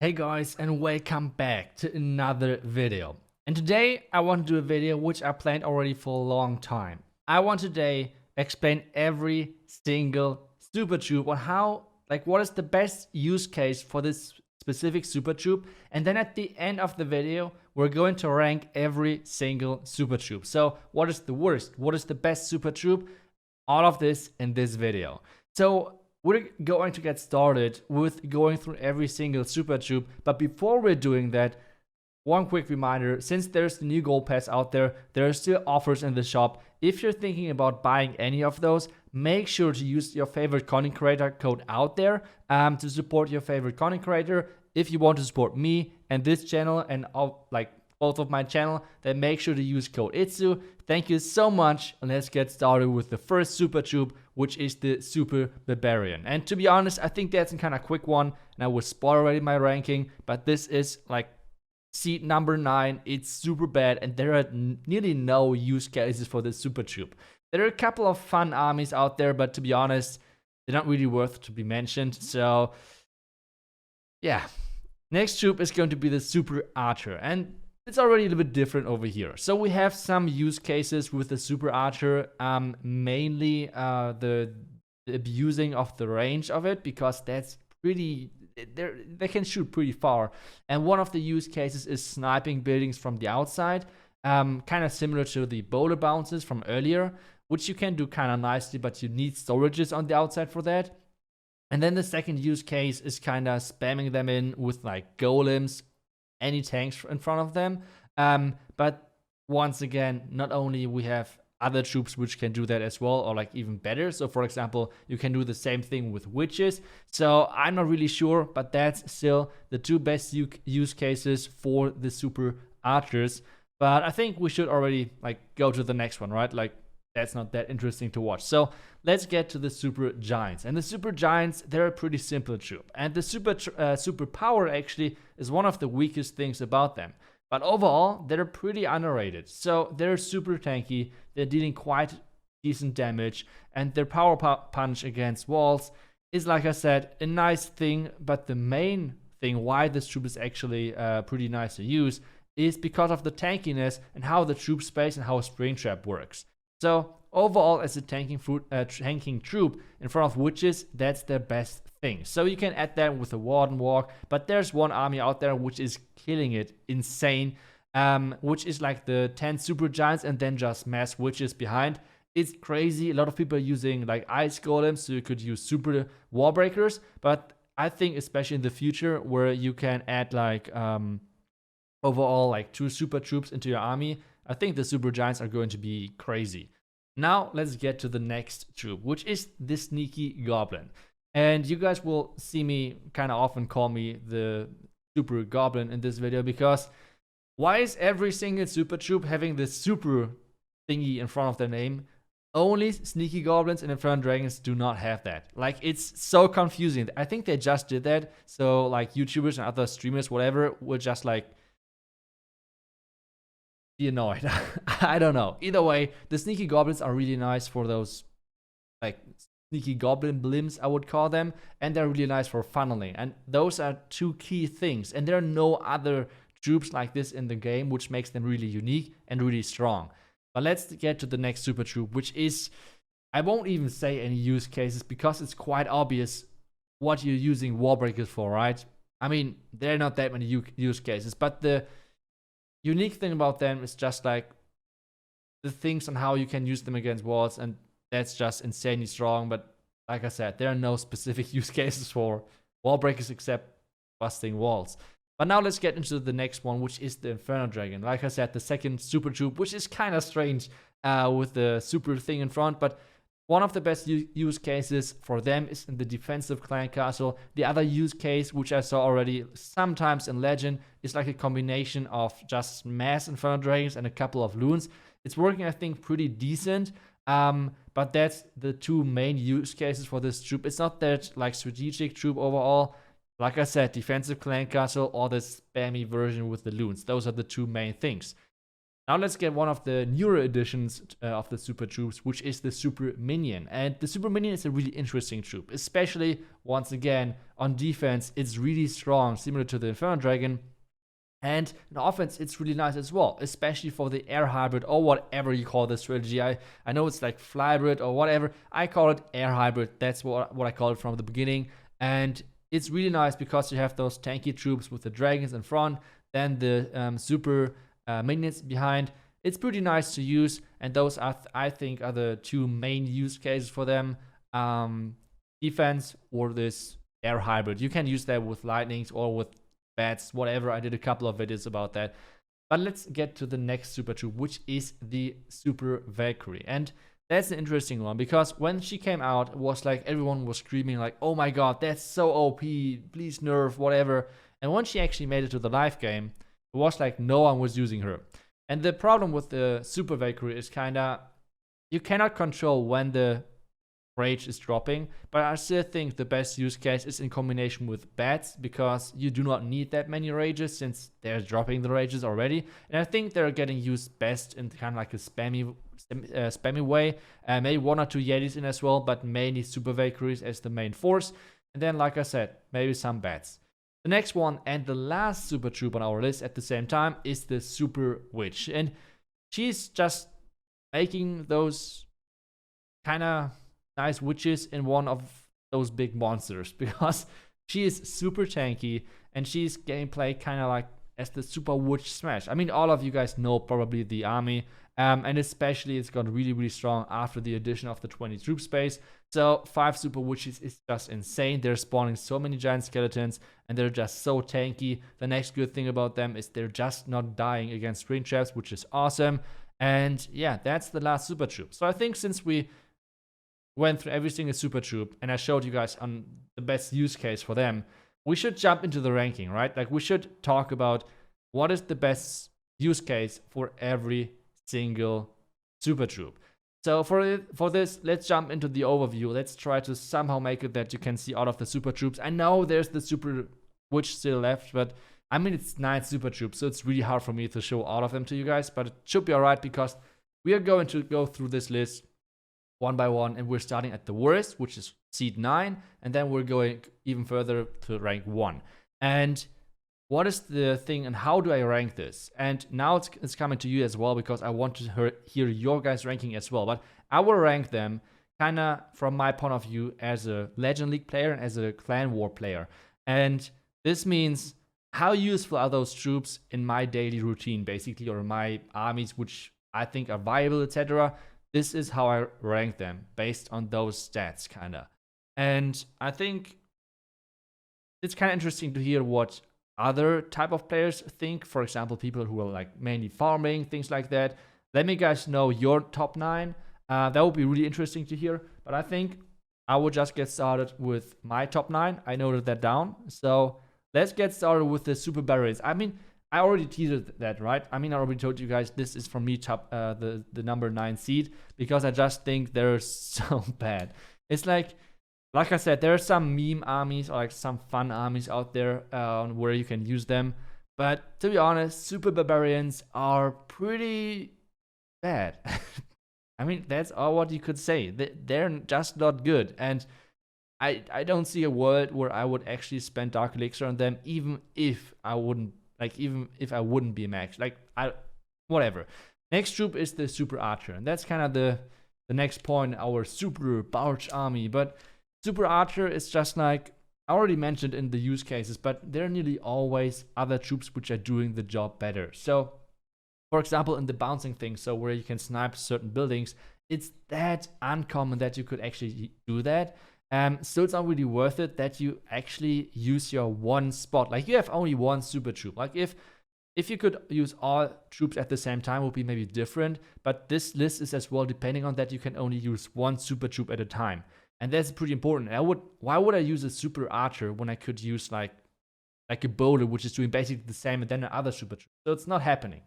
Hey guys, and welcome back to another video. And today I want to do a video which I planned already for a long time. I want today explain every single super troop on how, what is the best use case for this specific super troop. And then at the end of the video, we're going to rank every single super troop. So what is the worst? What is the best super troop? All of this in this video. So we're going to get started with going through every single super troop, but before we're doing that, one quick reminder: since there's the new gold pass out there, there are still offers in the shop. If you're thinking about buying any of those, make sure to use your favorite content creator code out there to support your favorite content creator. If you want to support me and this channel and both of my channel, then make sure to use code ITSU. Thank you so much, and let's get started with the first super troop, which is the Super Barbarian. And to be honest, I think that's a kind of quick one, and I will spoil already my ranking, but this is seat number 9. It's super bad, and there are nearly no use cases for this super troop. There are a couple of fun armies out there, but to be honest, they're not really worth to be mentioned. So yeah, next troop is going to be the Super Archer, and it's already a little bit different over here. So we have some use cases with the Super Archer, mainly the abusing of the range of it, because that's pretty, they can shoot pretty far. And one of the use cases is sniping buildings from the outside, kind of similar to the boulder bounces from earlier, which you can do kind of nicely, but you need storages on the outside for that. And then the second use case is kind of spamming them in with golems, any tanks in front of them. But once again, not only we have other troops which can do that as well, or even better. So for example, you can do the same thing with witches. So I'm not really sure, but that's still the two best use cases for the Super Archers. But I think we should already go to the next one, right? That's not that interesting to watch. So let's get to the Super Giants. And the Super Giants, they're a pretty simple troop. And the super power actually is one of the weakest things about them. But overall, they're pretty underrated. So they're super tanky, they're dealing quite decent damage, and their power punch against walls is, like I said, a nice thing. But the main thing why this troop is actually pretty nice to use is because of the tankiness and how the troop space and how a Springtrap works. So overall, as a tanking troop in front of witches, that's their best thing. So you can add that with a Warden Walk, but there's one army out there which is killing it insane, which is the 10 super giants and then just mass witches behind. It's crazy. A lot of people are using ice golems, so you could use super wall breakers, but I think especially in the future where you can add overall 2 super troops into your army, I think the super giants are going to be crazy. Now let's get to the next troop, which is the Sneaky Goblin. And you guys will see me kind of often call me the Super Goblin in this video, because why is every single super troop having this super thingy in front of their name? Only Sneaky Goblins and Inferno Dragons do not have that. It's so confusing. I think they just did that so YouTubers and other streamers, whatever, will just be annoyed. I don't know. Either way, the Sneaky Goblins are really nice for those Sneaky Goblin blimps, I would call them, and they're really nice for funneling. And those are two key things, and there are no other troops like this in the game, which makes them really unique and really strong. But let's get to the next super troop, which is, I won't even say any use cases, because it's quite obvious what you're using wall breakers for, right? I mean, there are not that many use cases, but the unique thing about them is just the things on how you can use them against walls, and that's just insanely strong. But like I said, there are no specific use cases for wall breakers except busting walls. But now let's get into the next one, which is the Inferno Dragon. Like I said, the second super troop, which is kind of strange with the super thing in front, but one of the best use cases for them is in the defensive clan castle. The other use case, which I saw already sometimes in Legend, is a combination of just mass Inferno Dragons and a couple of loons. It's working, I think, pretty decent. But that's the two main use cases for this troop. It's not that strategic troop overall. Like I said, defensive clan castle or the spammy version with the loons. Those are the two main things. Now let's get one of the newer editions of the super troops, which is the Super Minion. And the Super Minion is a really interesting troop, especially, once again, on defense. It's really strong, similar to the Inferno Dragon. And in offense, it's really nice as well, especially for the air hybrid or whatever you call this strategy. I know it's like flybrid or whatever. I call it air hybrid. That's what I call it from the beginning. And it's really nice because you have those tanky troops with the dragons in front, then the super minions behind. It's pretty nice to use, and those are, I think, are the two main use cases for them. Defense or this air hybrid. You can use that with lightnings or with bats, whatever. I did a couple of videos about that. But let's get to the next super troop, which is the Super Valkyrie. And that's an interesting one, because when she came out, it was like everyone was screaming like, oh my god, that's so OP, please nerf, whatever. And when she actually made it to the live game, it was like no one was using her. And the problem with the Super Valkyrie is kinda, you cannot control when the rage is dropping, but I still think the best use case is in combination with bats, because you do not need that many rages since they're dropping the rages already. And I think they're getting used best in kind of like a spammy way. Maybe one or two Yetis in as well, but mainly Super Valkyries as the main force. And then, like I said, maybe some bats. The next one and the last super troop on our list at the same time is the Super Witch. And she's just making those kind of nice witches in one of those big monsters, because she is super tanky and she's gameplay kind of like as the Super Witch Smash. I mean, all of you guys know probably the army, and especially it's got really, really strong after the addition of the 20 troop space. So 5 Super Witches is just insane. They're spawning so many giant skeletons and they're just so tanky. The next good thing about them is they're just not dying against spring traps, which is awesome. And yeah, that's the last super troop. So I think since we went through every single super troop and I showed you guys on the best use case for them, we should jump into the ranking, right? Like, we should talk about what is the best use case for every single super troop. So for this, let's jump into the overview. Let's try to somehow make it that you can see all of the super troops. I know there's the Super Witch still left, but I mean, it's 9 super troops, so it's really hard for me to show all of them to you guys, but it should be alright, because we are going to go through this list one by one, and we're starting at the worst, which is seed 9, and then we're going even further to rank 1. And what is the thing, and how do I rank this? And now it's coming to you as well, because I want to hear your guys' ranking as well. But I will rank them kind of from my point of view as a Legend League player and as a Clan War player. And this means, how useful are those troops in my daily routine, basically, or my armies, which I think are viable, etc. This is how I rank them, based on those stats, kind of. And I think it's kind of interesting to hear what other type of players think. For example, people who are like mainly farming, things like that. Let me guys know your top 9. That would be really interesting to hear. But I think I will just get started with my top 9. I noted that down. So let's get started with the Super Barbarians. I mean, I already teased that, right? I mean, I already told you guys this is for me top the number 9 seed, because I just think they're so bad. It's like I said, there are some meme armies or like some fun armies out there where you can use them. But to be honest, Super Barbarians are pretty bad. I mean, that's all what you could say. They're just not good. And I don't see a world where I would actually spend Dark Elixir on them, even if I wouldn't be max. Whatever. Next troop is the Super Archer. And that's kind of the next point, our Super Barge army. But Super Archer is just like, I already mentioned in the use cases, but there are nearly always other troops which are doing the job better. So, for example, in the bouncing thing, so where you can snipe certain buildings, it's that uncommon that you could actually do that. So it's not really worth it that you actually use your one spot. Like, you have only one super troop. Like, if you could use all troops at the same time, it would be maybe different. But this list is as well depending on that you can only use one super troop at a time. And that's pretty important. Why would I use a Super Archer when I could use like a Bowler, which is doing basically the same, and then another super troop? So it's not happening.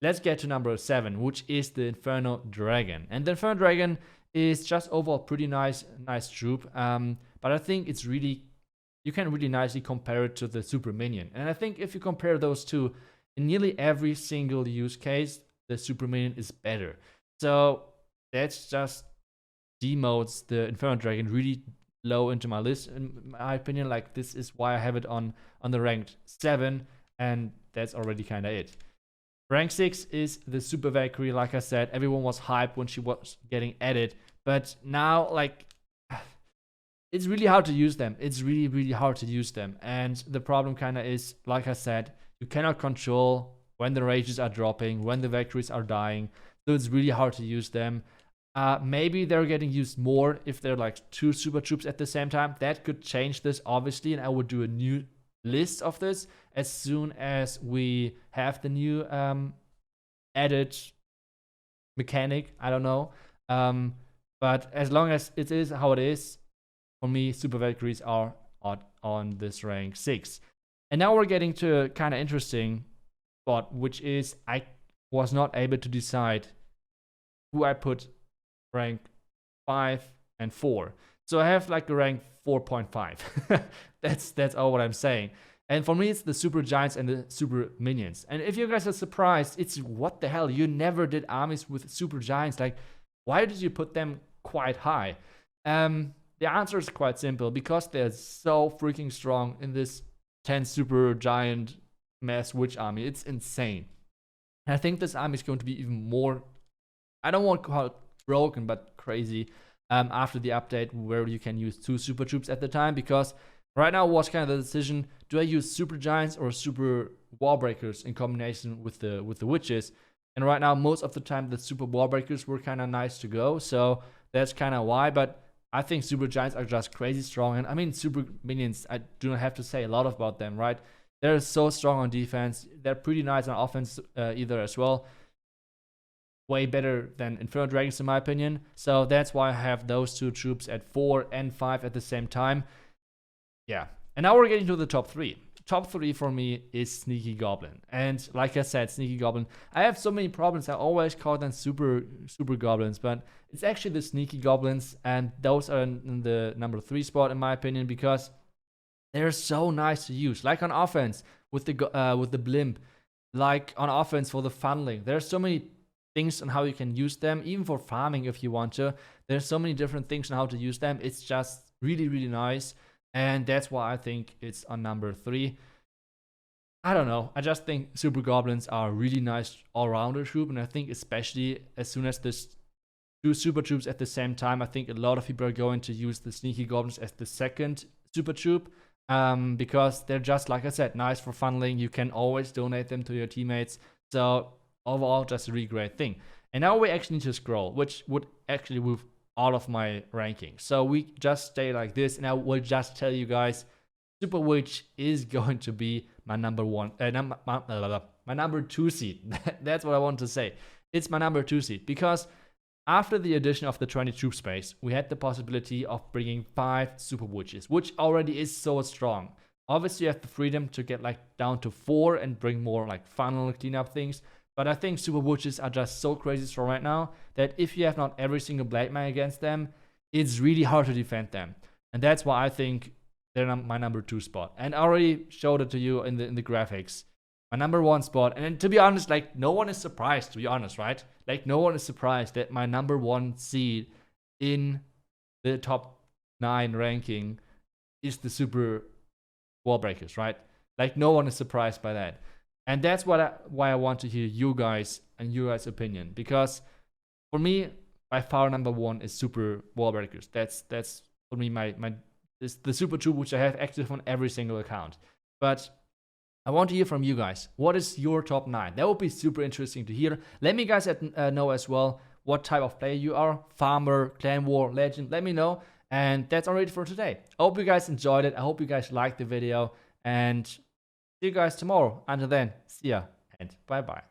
Let's get to number 7, which is the Inferno Dragon. And the Inferno Dragon is just overall pretty nice troop. But I think it's really, you can really nicely compare it to the Super Minion. And I think if you compare those two, in nearly every single use case, the Super Minion is better. So that's just demotes the Inferno Dragon really low into my list, in my opinion. Like, this is why I have it on the ranked 7, and that's already kind of it. Rank 6 is the Super Valkyrie. Like I said, everyone was hyped when she was getting added, but now, like, it's really hard to use them. It's really, really hard to use them. And the problem kind of is, like I said, you cannot control when the rages are dropping, when the Valkyries are dying. So it's really hard to use them. Maybe they're getting used more if they're like 2 super troops at the same time. That could change this, obviously, and I would do a new list of this as soon as we have the new added mechanic. I don't know. But as long as it is how it is, for me, Super Valkyries are on this rank 6. And now we're getting to a kind of interesting spot, which is I was not able to decide who I put rank 5 and 4. So I have like a rank 4.5. That's all what I'm saying. And for me, it's the Super Giants and the Super Minions. And if you guys are surprised, it's what the hell? You never did armies with Super Giants. Like, why did you put them quite high? The answer is quite simple, because they're so freaking strong in this 10 Super Giant Mass Witch army. It's insane. And I think this army is going to be even more, I don't want to call it broken, but crazy after the update where you can use 2 super troops at the time. Because right now was kind of the decision, do I use Super Giants or Super Warbreakers in combination with the witches? And right now, most of the time, the Super Warbreakers were kind of nice to go. So that's kind of why. But I think Super Giants are just crazy strong. And I mean, Super Minions, I do not have to say a lot about them, right? They're so strong on defense. They're pretty nice on offense either as well. Way better than Inferno Dragons in my opinion. So that's why I have those 2 troops at 4 and 5 at the same time. Yeah. And now we're getting to the top 3. Top 3 for me is Sneaky Goblin. And like I said, Sneaky Goblin, I have so many problems. I always call them super goblins, but it's actually the Sneaky Goblins, and those are in the number 3 spot in my opinion, because they're so nice to use. Like on offense with the blimp, like on offense for the funneling. There's so many things on how you can use them, even for farming if you want to. There's so many different things on how to use them. It's just really, really nice. And that's why I think it's on number 3. I don't know. I just think Super Goblins are a really nice all-rounder troop. And I think especially as soon as this 2 super troops at the same time, I think a lot of people are going to use the Sneaky Goblins as the second super troop. Because they're just, like I said, nice for funneling. You can always donate them to your teammates. So overall, just a really great thing. And now we actually need to scroll, which would actually move all of my rankings. So we just stay like this, and I will just tell you guys, Super Witch is going to be my number 1, my number 2 seed. That's what I want to say. It's my number 2 seed, because after the addition of the 20 troop space, we had the possibility of bringing 5 Super Witches, which already is so strong. Obviously, you have the freedom to get like down to 4 and bring more like funnel cleanup things. But I think Super Witches are just so crazy strong right now that if you have not every single Blade Man against them, it's really hard to defend them. And that's why I think they're my number 2 spot. And I already showed it to you in the graphics. My number 1 spot. And to be honest, like, no one is surprised, to be honest, right? Like, no one is surprised that my number 1 seed in the top 9 ranking is the Super Wallbreakers, right? Like, no one is surprised by that. And that's why I want to hear you guys and your guys' opinion. Because for me, by far number 1 is Super Wallbreakers. That's for me the super troop which I have active on every single account. But I want to hear from you guys. What is your top 9? That would be super interesting to hear. Let me guys know as well what type of player you are. Farmer, Clan War, Legend. Let me know. And that's already for today. I hope you guys enjoyed it. I hope you guys liked the video. And see you guys tomorrow. Until then, see ya and bye-bye.